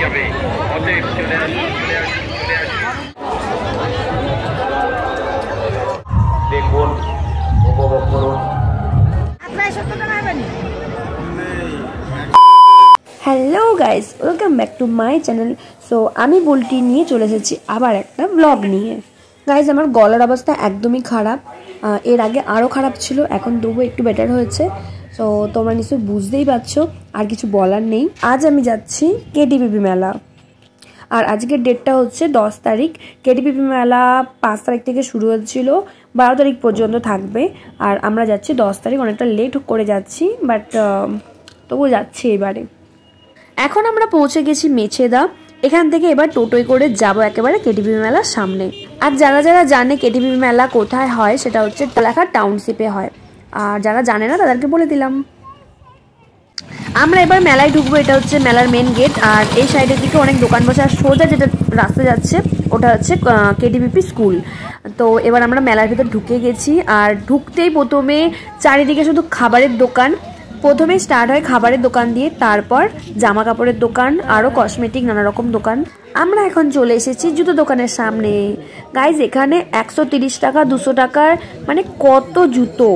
যাবে। অতএব চলে আসুন, চলে আসুন, চলে আসুন। দেখুন, উপভোগ করুন। Hello guys, welcome back to my channel. So আমি বুলটি নিয়ে চলে এসেছি আবার একটা ব্লগ নিয়ে। গাইস, আমার গলার অবস্থা একদমই খারাপ। এর আগে আরও খারাপ ছিল, এখন তবু একটু বেটার হয়েছে। সো তোমরা নিশ্চয়ই বুঝতেই পারছো, আর কিছু বলার নেই। আজ আমি যাচ্ছি কেটিপিপি মেলা, আর আজকের ডেটটা হচ্ছে 10 তারিখ। কেটিপিপি মেলা 5 তারিখ থেকে শুরু হচ্ছিল, 12 তারিখ পর্যন্ত থাকবে। আর আমরা যাচ্ছি 10 তারিখ, অনেকটা লেট করে যাচ্ছি, বাট তবু যাচ্ছি এবারে। এখন আমরা পৌঁছে গেছি মেছেদা। এখান থেকে এবার টোটোয় করে যাব একেবারে কেটিপিপি মেলার সামনে। আর যারা যারা জানে কেটিপিপি মেলা কোথায় হয়, সেটা হচ্ছে কোলাঘাট টাউনশিপে হয়। আর যারা জানে না তাদেরকে বলে দিলাম। আমরা এবার মেলায় ঢুকবো, এটা হচ্ছে মেলার মেন গেট। আর এই সাইডের দিকে অনেক দোকান বসে, আর সোজা যেটা রাস্তা যাচ্ছে ওটা হচ্ছে কেটিপিপি স্কুল। তো এবার আমরা মেলার ভিতর ঢুকে গেছি। আর ঢুকতেই প্রথমে চারিদিকে শুধু খাবারের দোকান। প্রথমে স্টার্ট হয় খাবারের দোকান দিয়ে, তারপর জামা কাপড়ের দোকান, আরও কসমেটিক নানা রকম দোকান। আমরা এখন চলে এসেছি জুতো দোকানের সামনে। গাইজ, এখানে 130 টাকা 200 টাকার মানে কত জুতো,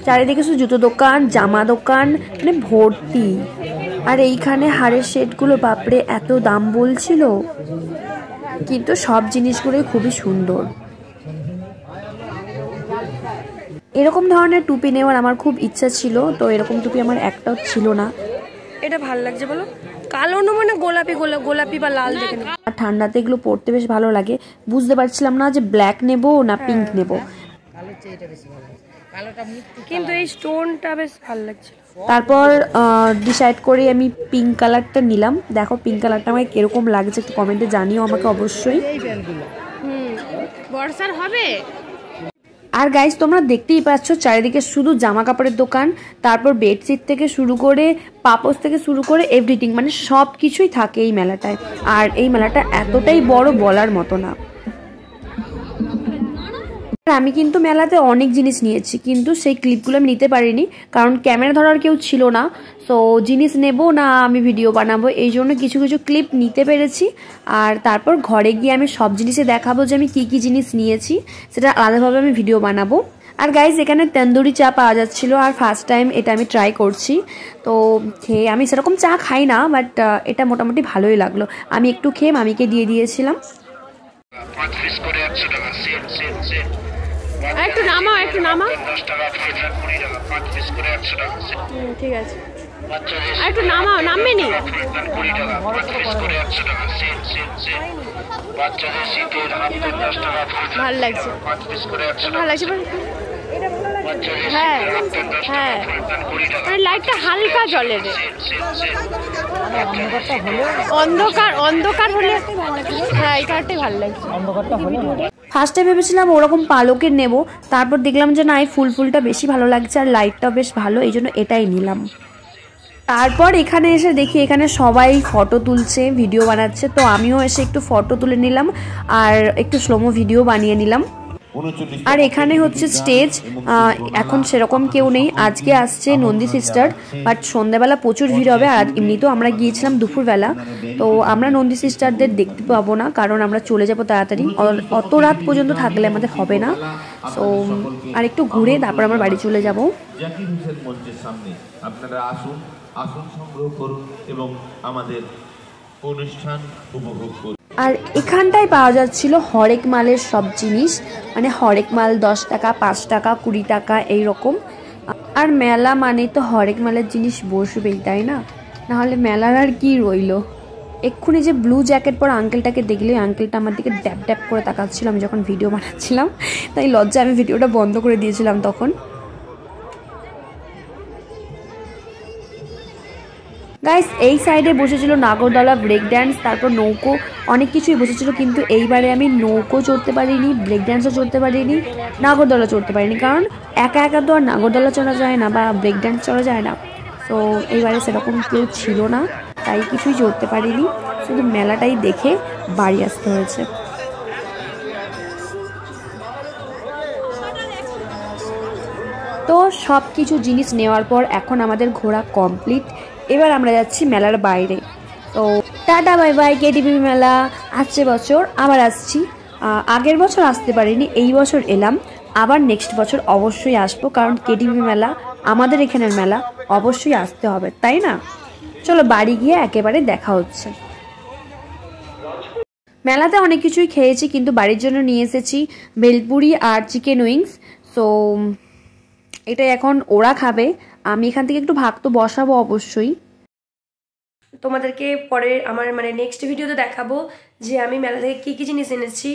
চারিদিকে শুধু জুতো দোকান, জামা দোকান, মানে ভর্তি। আর এইখানে হাড়ের সেটগুলো বাপরে এত দাম বলছিল, কিন্তু সব জিনিসগুলোই খুবই সুন্দর। এরকম ধরনের টুপি নেওয়ার আমার খুব ইচ্ছা ছিল, তো এরকম টুপি আমার একটাও ছিল না। এটা ভালো লাগছে বলো, কালো না মানে গোলাপি গোলাপি বা লাল দেখে নেব। আর ঠান্ডাতে এগুলো পরতে বেশ ভালো লাগে। বুঝতে পারছিলাম না যে ব্ল্যাক নেব না পিঙ্ক নেব, কিন্তু এই স্টোনটা বেশ ভালো লাগছে। তারপর ডিসাইড করে আমি পিঙ্ক কালারটা নিলাম। দেখো পিঙ্ক কালারটা আমাকে কিরকম লাগছে একটু কমেন্টে জানিও আমাকে অবশ্যই। বর্ষার হবে। আর গাইস, তোমরা দেখতেই পাচ্ছ চারিদিকে শুধু জামা কাপড়ের দোকান, তারপর বেডশিট থেকে শুরু করে পাপোশ থেকে শুরু করে এভরিথিং, মানে সব কিছুই থাকে এই মেলাটায়। আর এই মেলাটা এতটাই বড় বলার মতো না। আমি কিন্তু মেলাতে অনেক জিনিস নিয়েছি, কিন্তু সেই ক্লিপগুলো আমি নিতে পারিনি, কারণ ক্যামেরা ধরার কেউ ছিল না। সো জিনিস নেব না আমি ভিডিও বানাবো, এই জন্য কিছু কিছু ক্লিপ নিতে পেরেছি। আর তারপর ঘরে গিয়ে আমি সব জিনিসে দেখাবো যে আমি কি কি জিনিস নিয়েছি, সেটা আলাদাভাবে আমি ভিডিও বানাবো। আর গাইজ, এখানে তন্দুরি চা পাওয়া যাচ্ছিলো, আর ফার্স্ট টাইম এটা আমি ট্রাই করছি। তো খেয়ে, আমি সেরকম চা খাই না, বাট এটা মোটামুটি ভালোই লাগলো। আমি একটু খেয়ে মামিকে দিয়ে দিয়েছিলাম। একটু নামাও, একটু নামাও। ঠিক আছে, একটু নামাও, নামবে নি। ভালো লাগছে, ভালো লাগছে। হ্যাঁ হ্যাঁ, মানে লাইটটা হালকা জ্বলে রে। অন্ধকার অন্ধকার হলে হ্যাঁ, এই কারটাই ভালো লাগছে। ফার্স্টে ভেবেছিলাম ওরকম পালকের নেব, তারপর দেখলাম যে না, এই ফুলটা বেশি ভালো লাগছে আর লাইটটাও বেশ ভালো, এই জন্য এটাই নিলাম। তারপর এখানে এসে দেখি এখানে সবাই ফটো তুলছে, ভিডিও বানাচ্ছে। তো আমিও এসে একটু ফটো তুলে নিলাম আর একটু স্লোমো ভিডিও বানিয়ে নিলাম। আর এখানে হচ্ছে স্টেজ, এখন সেরকম কেউ নেই। আজকে আসছে নন্দী সিস্টার, বাট সন্ধ্যাবেলা প্রচুর ভিড় হবে। আর এমনিতেও আমরা গিয়েছিলাম দুপুরবেলা, তো আমরা নন্দী সিস্টারদের দেখতে পাবো না, কারণ আমরা চলে যাব তাড়াতাড়ি। অত রাত পর্যন্ত থাকলে আমাদের হবে না। সো আর একটু ঘুরে তারপর আমরা বাড়ি চলে যাব। আপনারা আসুন, আসন সংগ্রহ করুন এবং আমাদের অনুষ্ঠান উপভোগ করুন। আর এখানটায় পাওয়া যাচ্ছিল হরেক মালের সব জিনিস, মানে হরেক মাল 10 টাকা 5 টাকা 20 টাকা এইরকম। আর মেলা মানে তো হরেক মালের জিনিস বসবেই, তাই না? নাহলে মেলার আর কি রইল। এক্ষুনি যে ব্লু জ্যাকেট পরা আঙ্কেলটাকে দেখলে, আঙ্কেলটা আমার দিকে ড্যাপ ড্যাপ করে তাকাচ্ছিল আমি যখন ভিডিও বানাচ্ছিলাম, তাই লজ্জা আমি ভিডিওটা বন্ধ করে দিয়েছিলাম তখন। গাইস, এই সাইডে বসেছিল নাগরদোলা, ব্রেক ড্যান্স, তারপর নৌকো, অনেক কিছুই বসেছিল। কিন্তু এইবারে আমি নৌকো চড়তে পারিনি, ব্রেক ড্যান্সও চড়তে পারিনি, নাগরদোলা চড়তে পারিনি, কারণ একা একা তো আর নাগরদোলা চড়া যায় না বা ব্রেক ড্যান্স চড়া যায় না। তো এইবারে সেরকম কেউ ছিল না, তাই কিছুই চড়তে পারিনি, শুধু মেলাটাই দেখে বাড়ি আসতে হয়েছে। তো সব কিছু জিনিস নেওয়ার পর এখন আমাদের ঘোরা কমপ্লিট। এবার আমরা যাচ্ছি মেলার বাইরে। তো টাটা বাই বাই। কেটিভি মেলা আসছে বছর আবার আসছি, আগের বছর আসতে পারিনি, এই বছর এলাম, আবার নেক্সট বছর অবশ্যই আসবো, কারণ কেটিভি মেলা আমাদের এখানের মেলা, অবশ্যই আসতে হবে, তাই না? চলো বাড়ি গিয়ে একেবারে দেখা হচ্ছে। মেলাতে অনেক কিছুই খেয়েছি, কিন্তু বাড়ির জন্য নিয়ে এসেছি ভেলপুরি আর চিকেন উইংস। সো এটা এখন ওরা খাবে, আমি এখান থেকে একটু ভাগ তো বসাবো অবশ্যই। তোমাদেরকে পরে আমার মানে নেক্সট ভিডিওতে দেখাবো যে আমি মেলা থেকে কী কী জিনিস এনেছি।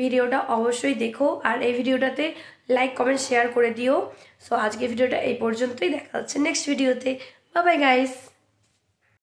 ভিডিওটা অবশ্যই দেখো, আর এই ভিডিওটাতে লাইক কমেন্ট শেয়ার করে দিও। সো আজকে ভিডিওটা এই পর্যন্তই, দেখা হচ্ছে নেক্সট ভিডিওতে। Bye bye guys.